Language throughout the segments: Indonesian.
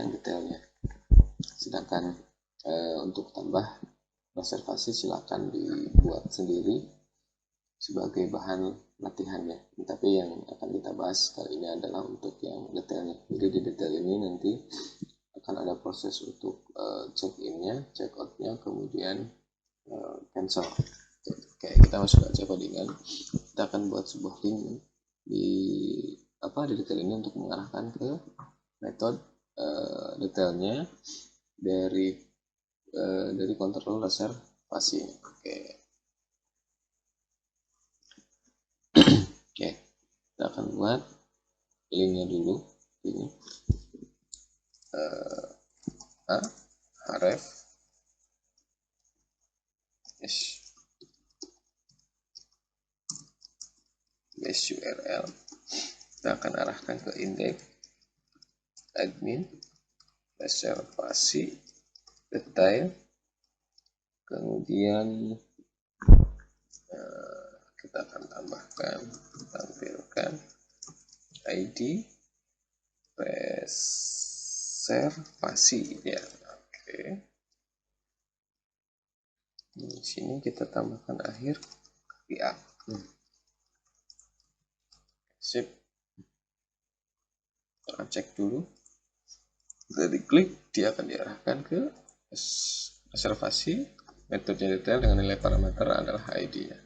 dengan detailnya. Sedangkan untuk tambah reservasi silakan dibuat sendiri sebagai bahan latihannya. Tapi yang akan kita bahas kali ini adalah untuk yang detailnya. Jadi di detail ini nanti akan ada proses untuk check innya, check outnya, kemudian cancel. Oke, kita masuk aja codingan. Kita akan buat sebuah link di detail ini untuk mengarahkan ke metode detailnya dari kontrol reservasi. Oke, kita akan buat linknya dulu. Ini href base URL. Kita akan arahkan ke indeks admin reservasi detail, kemudian kita akan tampilkan ID reservasi ya. Oke, di sini kita tambahkan akhir ya. Sip, kita cek dulu. Sudah diklik, dia akan diarahkan ke reservasi. Metode detail dengan nilai parameter adalah ID nya.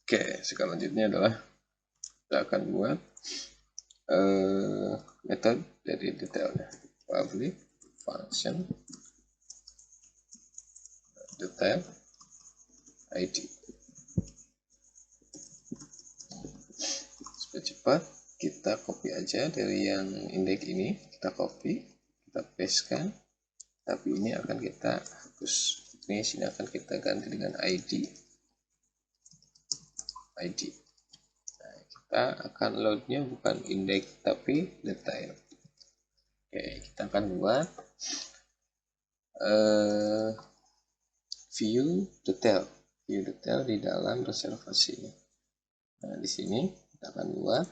Oke, selanjutnya adalah kita akan buat metode dari detailnya. Public function detail ID. Supaya cepat, kita copy aja dari yang indeks ini, kita copy, kita pastekan. Tapi ini akan kita hapus. Ini sini akan kita ganti dengan ID. Nah, kita akan loadnya bukan indeks tapi detail. Oke, kita akan buat view detail di dalam reservasinya. Nah, di sini kita akan buat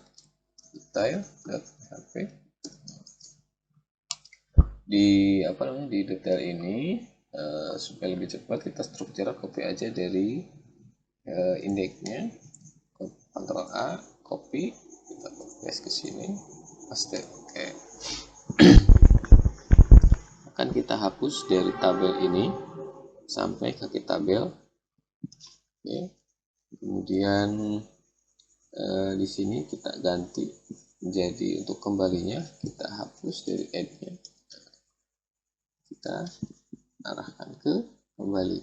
detail.php. Di detail ini supaya lebih cepat kita struktur copy aja dari indeksnya, Ctrl A, copy, kita paste ke sini, paste. Oke. Akan kita hapus dari tabel ini sampai kaki tabel. Oke. Kemudian di sini kita ganti menjadi untuk kembalinya kita hapus dari add-nya. Kita arahkan ke kembali.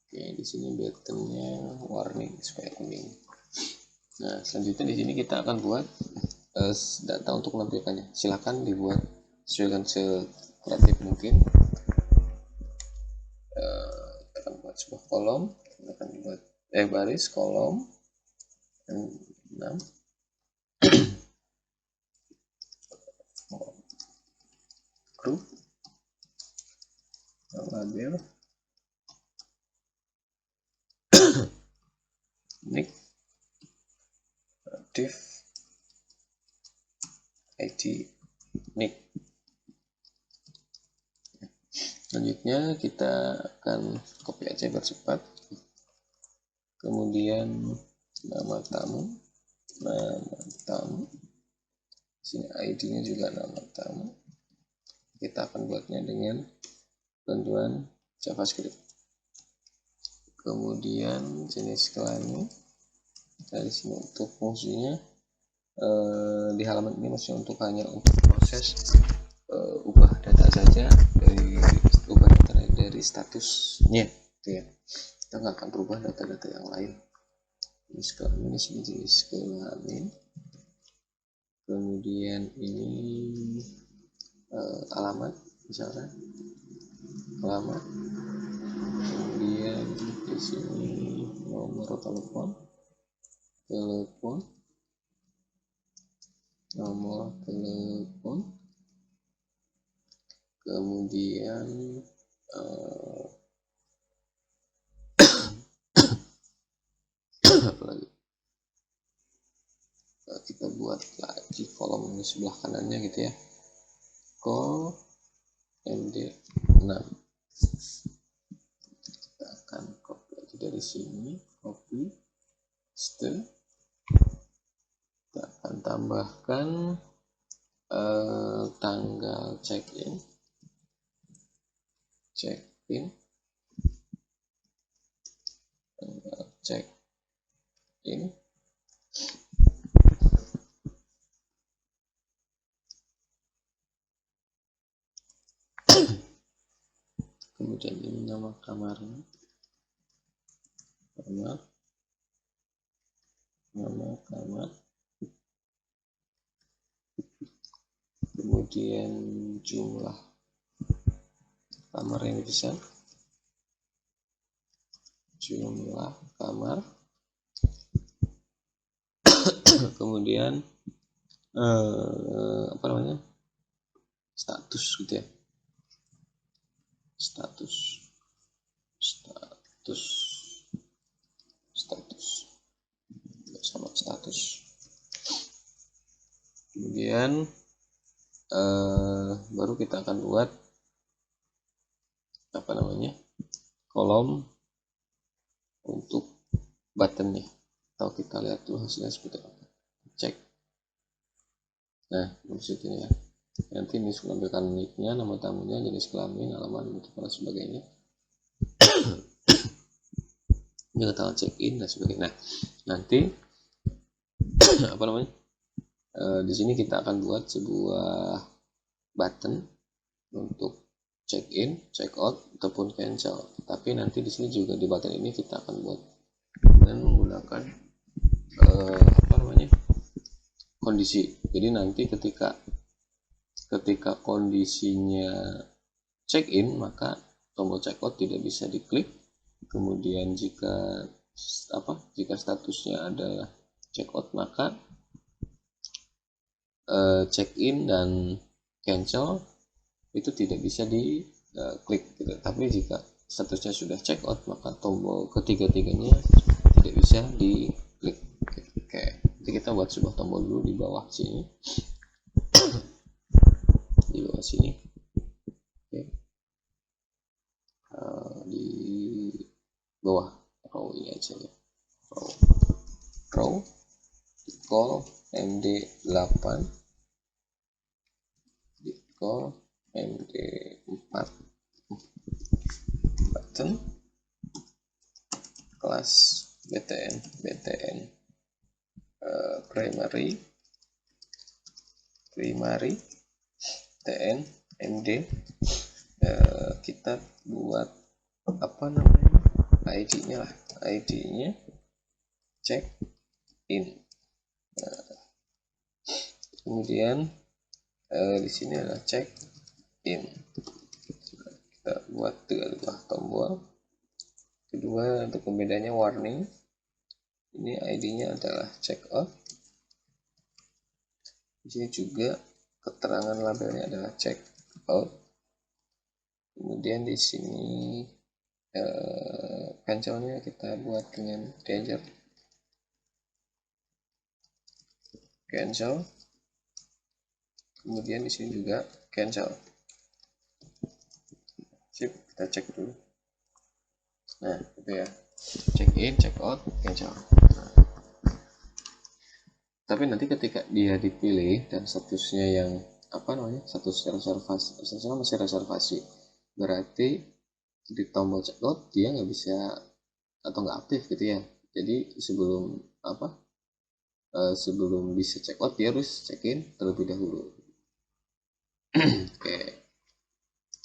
Oke, di sini buttonnya warning supaya kuning. Nah, selanjutnya di sini kita akan buat data untuk menampilkannya. Silahkan dibuat sesuaikan sekreatif mungkin. Kita akan buat sebuah kolom. Kita akan buat baris kolom 6. Group label nick div id nick. Selanjutnya kita akan copy aja biar cepat. Kemudian nama tamu, sini ID-nya juga nama tamu. Kita akan buatnya dengan bantuan JavaScript. Kemudian jenis kelamin, dari sini untuk fungsinya di halaman ini masih hanya untuk proses ubah data saja, dari statusnya, gitu ya. Kita nggak akan berubah data-data yang lain. Jenis kelamin di sini jenis kelamin. Kemudian ini alamat, misalnya alamat. Kemudian di sini nomor telepon, nomor telepon. Kemudian apa lagi? kita buat lagi kolom di sebelah kanannya gitu ya, call md6. Kita akan copy aja dari sini, copy paste. Kita akan tambahkan tanggal check-in, tanggal check-in, kemudian ini nama kamarnya, nama kamar, kemudian jumlah kamar yang dipesan, jumlah kamar, kemudian apa namanya, status gitu ya, status sama status. Kemudian baru kita akan buat apa namanya, kolom untuk buttonnya, atau kita lihat dulu hasilnya seperti apa. Cek. Nah, maksudnya ya, nanti ini menampilkan nicknya, nama tamunya, jenis kelamin, alamat, dan sebagainya. Juga tanggal check-in dan sebagainya. Nah, nanti apa namanya, di sini kita akan buat sebuah button untuk check-in, check-out ataupun cancel. Tapi nanti di sini juga di button ini kita akan buat dengan menggunakan apa namanya, kondisi. Jadi nanti ketika kondisinya check-in, maka tombol check-out tidak bisa diklik. Kemudian jika statusnya adalah check-out, maka check-in dan cancel itu tidak bisa diklik gitu. Tapi jika statusnya sudah check-out, maka tombol ketiga-tiganya tidak bisa diklik. Oke, jadi kita buat sebuah tombol dulu di bawah sini. Di bawah sini. Oke. Di bawah row ini aja ya. Row call md8, di call md4, button kelas btn primary tn md. Kita buat apa namanya, id-nya lah, id-nya check in. Kemudian di sini adalah check in. Kita buat dua tombol. Kedua, untuk pembedanya warning, ini id-nya adalah check out. Di sini juga keterangan labelnya adalah check out. Kemudian di sini cancelnya kita buat dengan danger cancel. Kemudian di sini juga cancel. Sip, kita cek dulu. Nah, itu ya, check in, check out, cancel. Nah, tapi nanti ketika dia dipilih dan statusnya yang apa namanya, status reservasi, statusnya masih reservasi, berarti di tombol check out dia nggak bisa atau nggak aktif gitu ya. Jadi sebelum sebelum bisa check out, dia harus check in terlebih dahulu. Oke,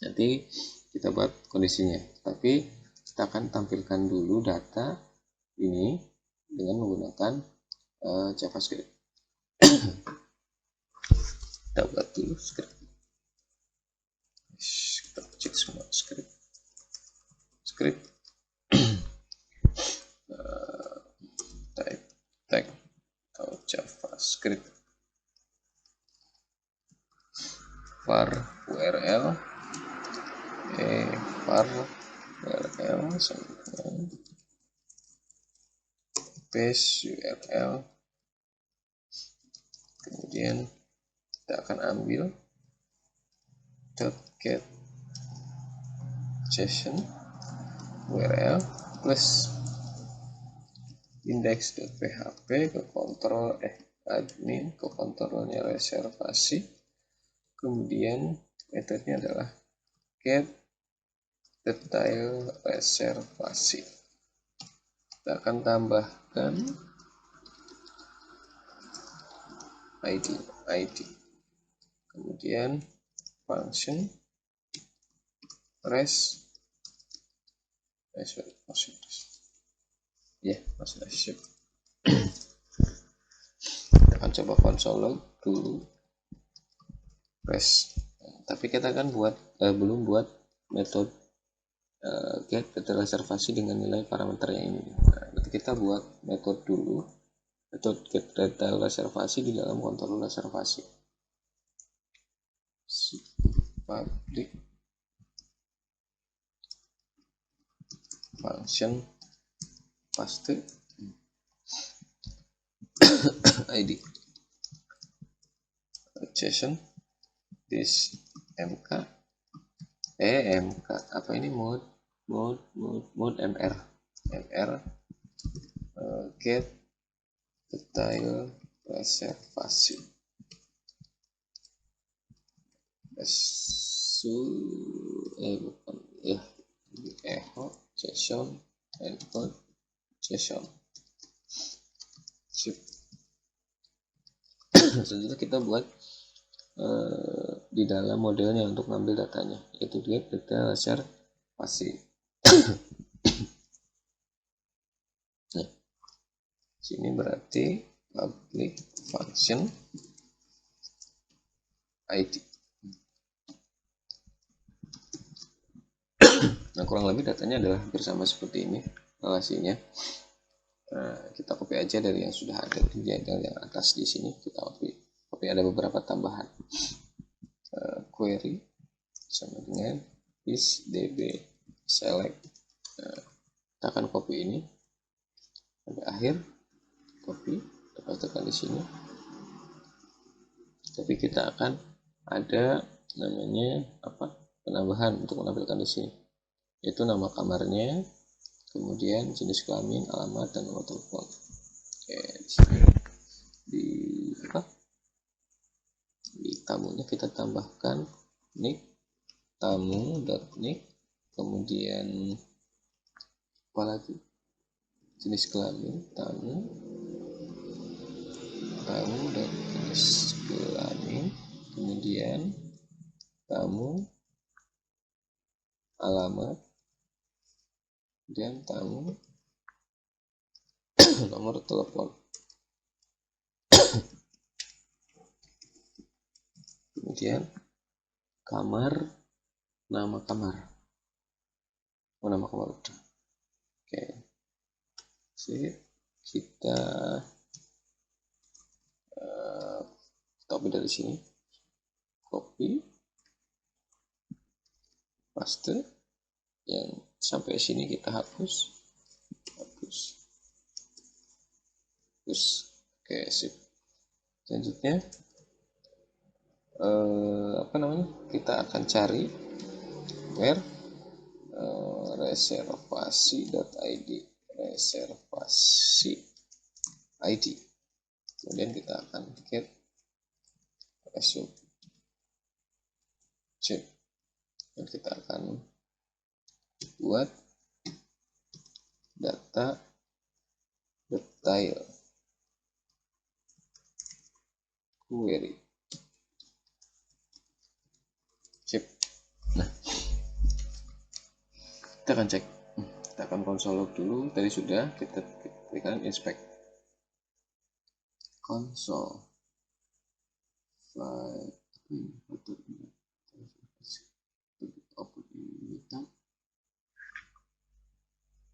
nanti kita buat kondisinya, tapi kita akan tampilkan dulu data ini dengan menggunakan JavaScript. Kita buat dulu script. Kita cek semua script type tag atau JavaScript var url var url paste url kemudian kita akan ambil .get session URL plus index.php ke kontrol admin ke kontrolnya reservasi, kemudian metodenya adalah get detail reservasi. Kita akan tambahkan ID, kemudian function res ya masih sip. Kita akan coba konsol log dulu res, tapi kita kan belum buat metode get detail reservasi dengan nilai parameternya ini. Nah, nanti kita buat metode dulu, metode get detail reservasi di dalam kontrol reservasi. Public function paste ID session this mk apa ini mode mr get detail reservasi echo session endpoint session sip. Selanjutnya kita buat di dalam modelnya untuk ngambil datanya, yaitu get detail reservasi. Nah, sini berarti public function ID. Nah, kurang lebih datanya adalah bersama seperti ini relasinya. Nah, kita copy aja dari yang sudah ada di yang atas di sini, kita copy ada beberapa tambahan. Query sama dengan is db select. Nah, kita akan copy ini sampai akhir, copy, kita tekan di sini. Tapi kita akan ada namanya penambahan untuk menampilkan di sini, yaitu nama kamarnya, kemudian jenis kelamin, alamat, dan nomor telepon. Oke, di sini di tamunya kita tambahkan nick tamu.nick, kemudian apa lagi, jenis kelamin tamu dan jenis kelamin, kemudian tamu, alamat, dan tamu nomor telepon. Kemudian kamar, nama kamar udah. Oke, kita copy dari sini, copy paste, yang sampai sini kita hapus. Oke, sip. Selanjutnya kita akan cari where reservasi.id reservasi ID, kemudian kita akan get result check, dan kita akan buat data detail query. Sip. Nah, kita akan cek, kita akan konsol log dulu. Tadi sudah kita klikkan inspect konsol file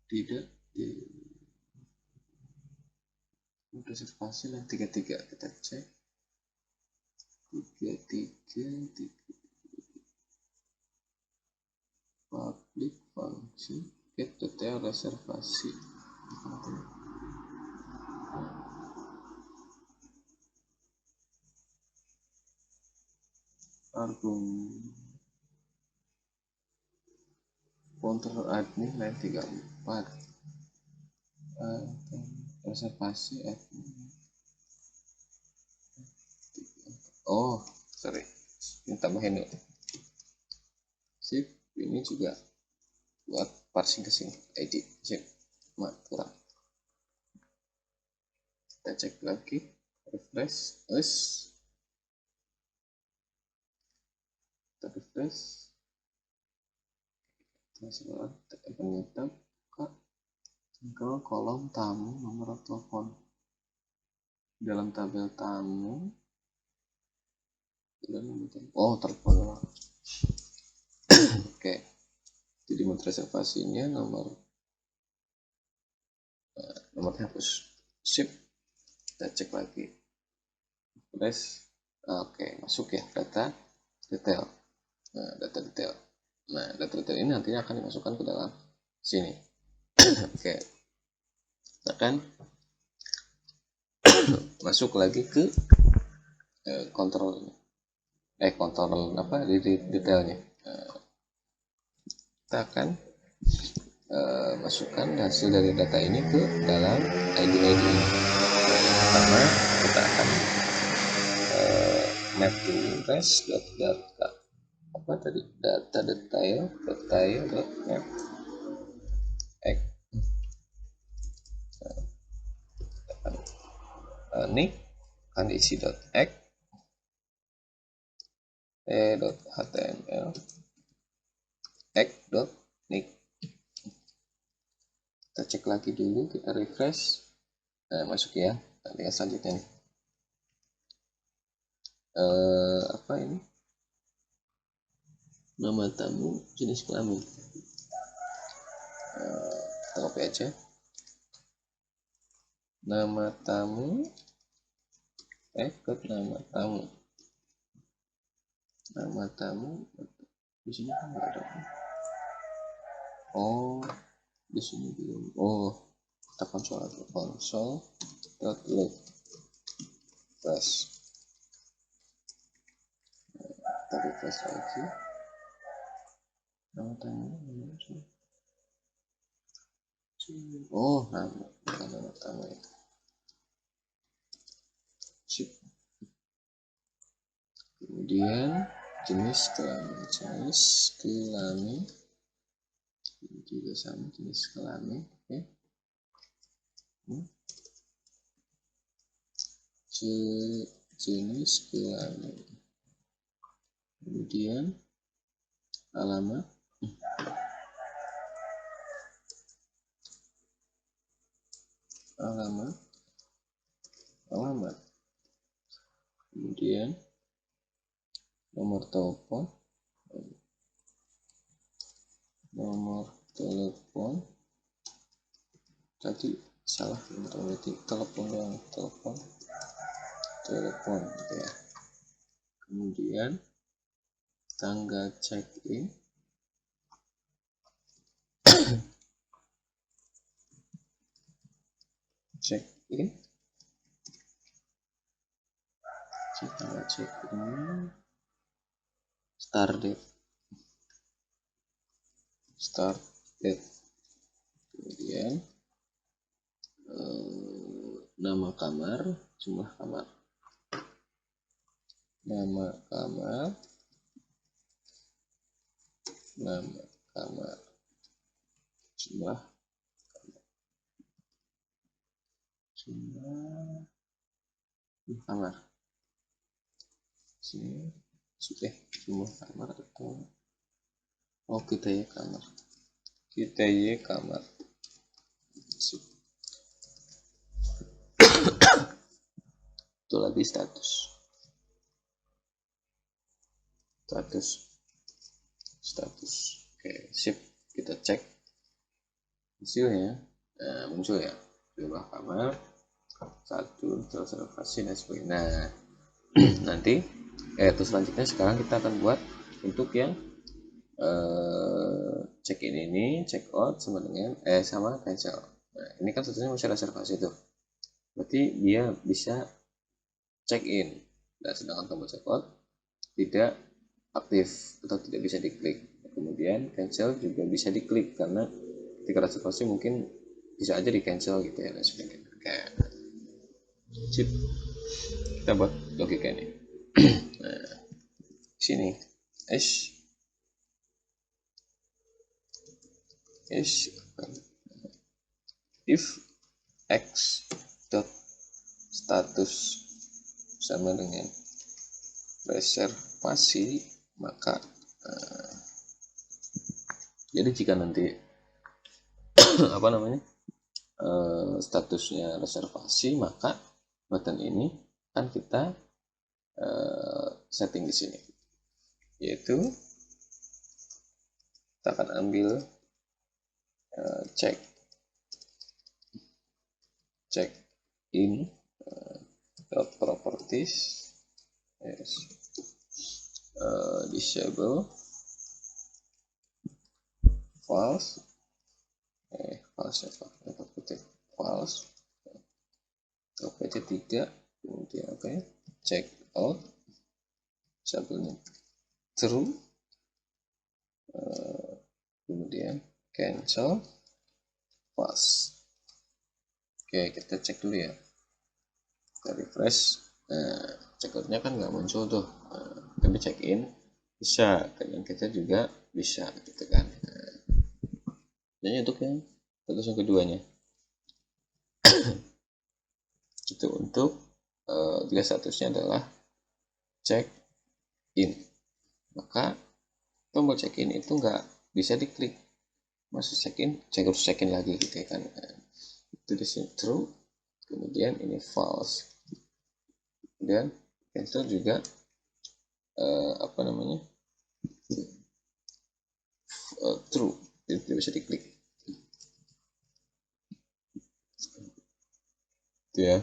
tidak reservasi lah 33, kita cek 333 public function get detail reservasi. argumen kontrol admin lain 34 reservasi admin. Oh sorry, ini tambahin dulu. Sip, ini juga buat parsing ke sini ID. Sip, kurang. Kita cek lagi, refresh, kita refresh. Masalah ternyata ke kolom tamu nomor telepon. Dalam tabel tamu, oh telepon. Oke, jadi mode reservasinya nomor hapus. Sip, kita cek lagi. Refresh. Oke, masuk ya data detail. Nah, data detail. Nah, data detail ini nantinya akan dimasukkan ke dalam sini. Oke, kita akan masuk lagi ke kontrol apa di detailnya. Kita akan masukkan hasil dari data ini ke dalam ID ini. Pertama kita akan map to res.data apa tadi, data detail map x ini akan diisi .x html x.nick. Kita cek lagi dulu, kita refresh. Masuk ya. Kita lihat selanjutnya nih. Apa ini? Nama tamu, jenis kelamin. Kita copy aja. Nama tamu, nama tamu. Nama tamu di sini kan nggak ada. Oh, di sini belum. Oh, kita console.log plus. Kita refresh lagi. Nama tamu. Oh, nama tamu itu. Sip. Kemudian jenis kelamin juga sama, jenis kelamin. Oke. Jenis kelamin. Kemudian alamat. Alamat. Kemudian nomor telepon. Tadi salah, berarti telepon gitu ya. Kemudian tanggal check-in. Tanggal check-in, start date. Kemudian nama kamar, jumlah kamar. Nama kamar, jumlah kamar. Sini jumlah kamar atau kita ya kamar. Itu lagi status. Oke, sip. Kita cek hasilnya. Nah, muncul ya jumlah kamar 1, reservasi dan sebagainya. Nah, nanti terus selanjutnya sekarang kita akan buat untuk yang check in ini, check out sama dengan sama cancel. Nah, ini kan statusnya masih reservasi tuh. Berarti dia bisa check in. Dan sedangkan tombol check out tidak aktif atau tidak bisa diklik. Kemudian cancel juga bisa diklik karena ketika reservasi mungkin bisa aja di cancel gitu ya dan sebagainya. Kayak chip kita buat logika ini. Nah, sini is if x dot status sama dengan reservasi, maka jadi jika nanti apa namanya statusnya reservasi, maka button ini kan kita setting di sini, yaitu kita akan ambil check in dot properties disable false false PT3, kemudian check out sabelnya true, kemudian cancel false. Oke, kita cek dulu ya, kita refresh. Nah, checkoutnya kan nggak muncul tuh, tapi check in bisa, dan kita juga bisa gitu kan. Jadi untuk yang status yang keduanya itu untuk jika statusnya adalah check in, maka tombol check in itu nggak bisa diklik, masih check in, harus check in lagi gitu ya kan. Itu di sini true, kemudian ini false, kemudian cancel juga true, jadi tidak bisa diklik itu ya.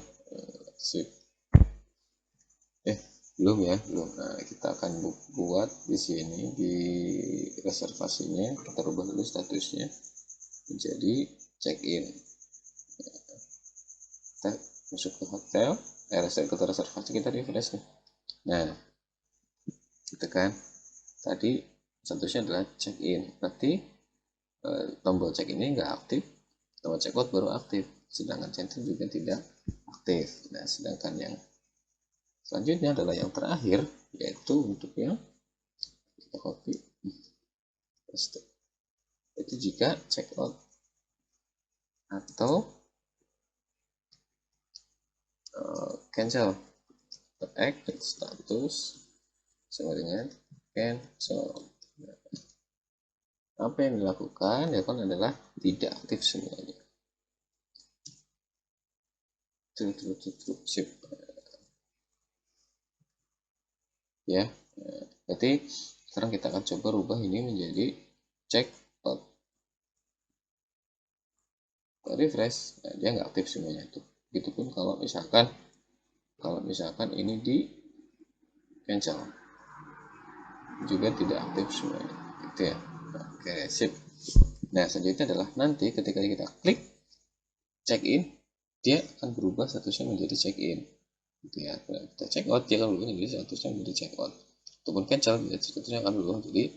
Sip. Belum. Nah, kita akan buat di sini di reservasinya, kita rubah dulu statusnya menjadi check in. Kita masuk ke hotel, ke reservasi, kita refresh nih. Nah, kita kan tadi statusnya adalah check in, berarti tombol check ini nggak aktif, tombol check out baru aktif, sedangkan cancel juga tidak aktif. Nah, sedangkan yang selanjutnya adalah yang terakhir, yaitu untuk yang kita copy paste. Itu jika check out atau cancel, status sama dengan cancel. Apa yang dilakukan ya kan adalah tidak aktif semuanya. Sip. Ya, berarti sekarang kita akan coba rubah ini menjadi check out. Kita refresh, nah, dia nggak aktif semuanya tuh. Begitupun kalau misalkan ini di cancel, juga tidak aktif semuanya, gitu ya. Oke, sip. Nah, selanjutnya adalah nanti ketika kita klik check in, dia akan berubah statusnya menjadi check in, gitu ya. Nah, kita check out, dia akan berubah menjadi statusnya menjadi check out. Ataupun cancel, statusnya akan berubah menjadi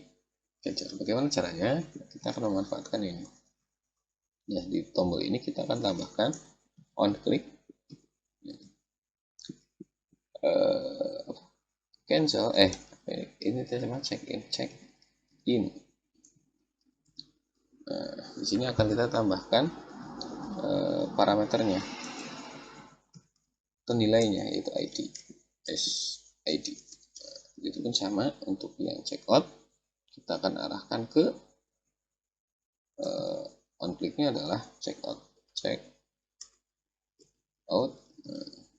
cancel. Bagaimana caranya? Kita akan memanfaatkan ini. Ya, di tombol ini kita akan tambahkan on click cancel. Ini sama check in. Nah, di sini akan kita tambahkan parameternya atau nilainya, yaitu ID. Itu pun sama untuk yang checkout, kita akan arahkan ke on clicknya adalah checkout.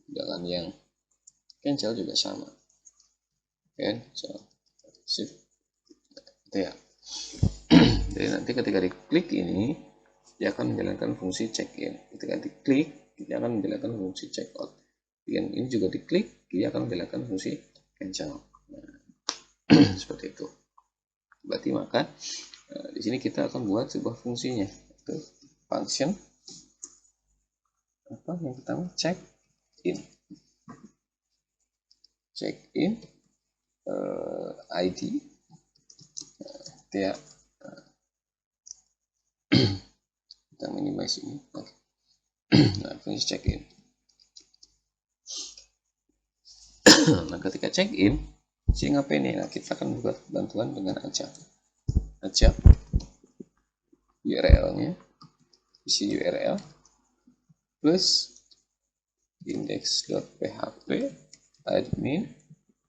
Dengan yang cancel juga sama, cancel. Sip. Itu ya. Jadi nanti ketika diklik ini, dia akan menjalankan fungsi check in. Ketika diklik, dia akan menjalankan fungsi check out. Dan ini juga diklik, dia akan menjalankan fungsi cancel. Nah, seperti itu. Berarti maka di sini kita akan buat sebuah fungsinya, itu function yang pertama check in ID ya. Kita minimize ini. Oke. Nah, finish check in. Nah, ketika check in, si ngapain nih? Nah, kita akan buat bantuan dengan ajak URL-nya, isi URL plus index.php admin,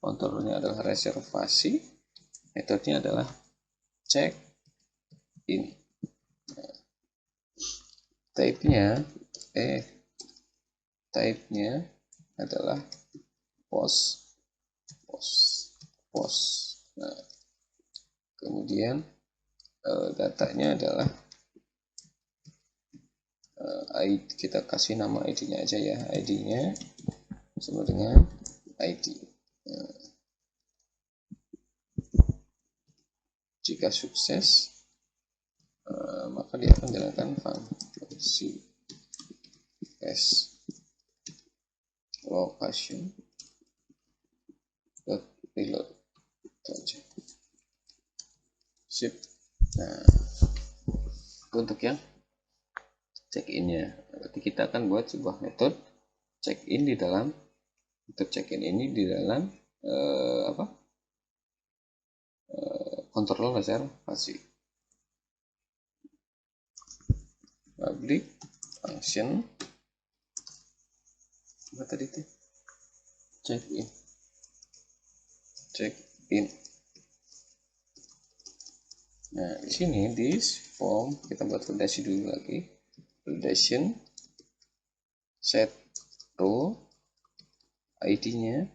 kontrolnya adalah reservasi, metodenya adalah check in. Nah, type-nya adalah post. Nah, kemudian datanya adalah kita kasih nama ID-nya aja ya, ID-nya sama dengan ID. Nah, jika sukses, maka dia akan jalankan fungsi as location reload saja. Sip. Nah, untuk yang check in-nya, berarti kita akan buat sebuah metode check in di dalam metode check in ini di dalam kontrol reservasi. Public function apa tadi itu? Check in. Nah, di sini this form kita buat validasi dulu lagi. Validation set row ID-nya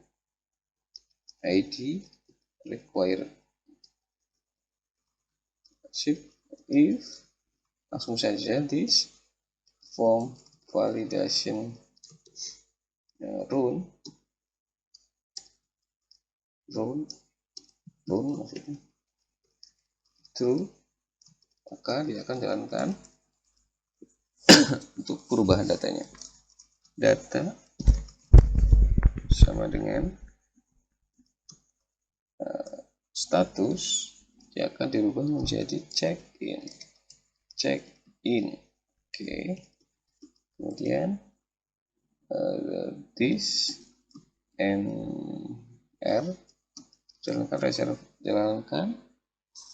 ID required. Sip. If langsung saja this form validation run maksudnya true, maka dia akan jalankan untuk perubahan datanya. Data sama dengan status, dia akan dirubah menjadi check in. Oke. Kemudian this and r jalankan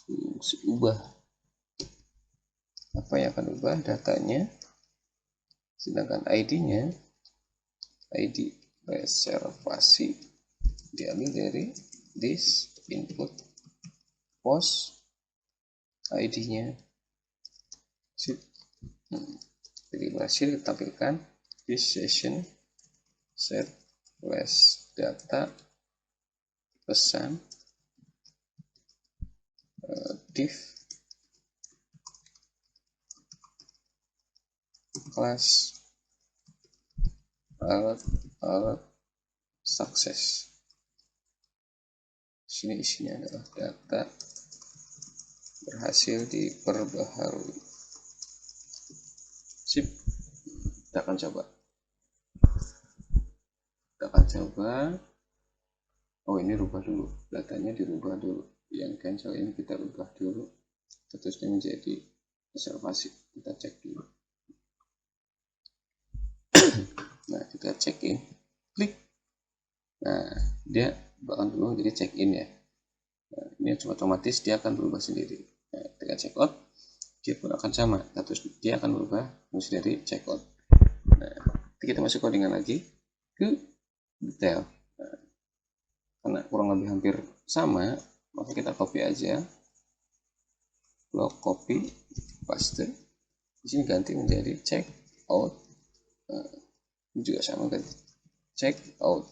fungsi ubah. Apa yang akan ubah? Datanya, sedangkan ID-nya ID reservasi diambil dari this input post ID-nya. Jadi berhasil ditampilkan this session set flash data pesan div class alert success. Sini isinya adalah data berhasil diperbaharui. Sip. Kita akan coba. Oh, ini rubah dulu, datanya dirubah dulu. Yang cancel ini kita rubah dulu, statusnya menjadi reservasi. Kita cek dulu. Nah, kita check in, klik. Nah, dia bakal dulu jadi check in ya. Nah, ini otomatis dia akan berubah sendiri. Nah, ketika check out, dia pun akan sama, status dia akan berubah fungsi dari check out. Nah, kita masuk codingan lagi ke detail. Nah, karena kurang lebih hampir sama, maka kita copy aja, blok copy, paste. Di sini ganti menjadi check out. Nah, ini juga sama kan, check out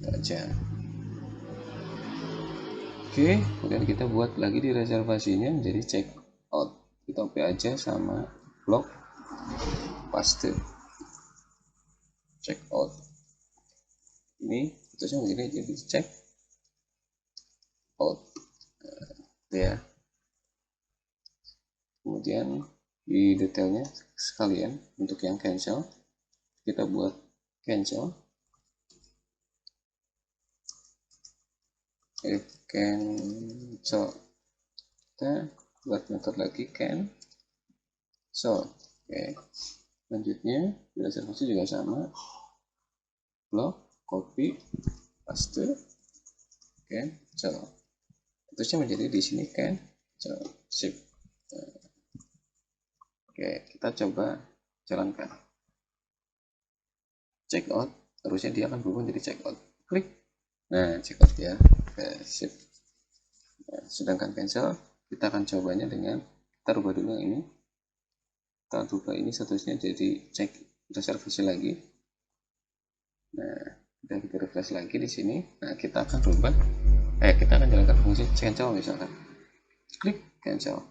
aja. Oke, kemudian kita buat lagi di reservasinya menjadi check out. Kita copy aja sama blok paste, check out. Ini terusnya begini jadi check out. Ya. Kemudian di detailnya sekalian untuk yang cancel, kita buat cancel. if cancel, kita buat metode lagi cancel. Oke, selanjutnya di reservasi juga sama, blok, copy, paste, cancel. Terusnya menjadi di sini cancel, sip. Oke, kita coba jalankan. Check out, harusnya dia akan berubah menjadi check out. Klik. Nah, check out ya. Oke, sip. Nah, sedangkan cancel, kita akan cobanya dengan, kita rubah dulu yang ini. Kita rubah ini statusnya jadi cek reservasi lagi. Nah, kita refresh lagi di sini. Nah, kita akan rubah, kita akan jalankan fungsi cancel misalkan. Klik cancel.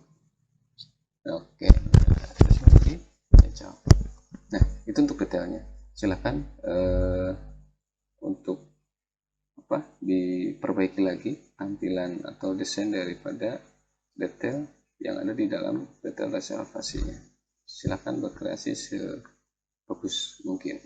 Oke, terus menjadi cancel. Nah, itu untuk detailnya. Silahkan untuk diperbaiki lagi tampilan atau desain daripada detail yang ada di dalam detail reservasinya. Silahkan berkreasi sebagus mungkin.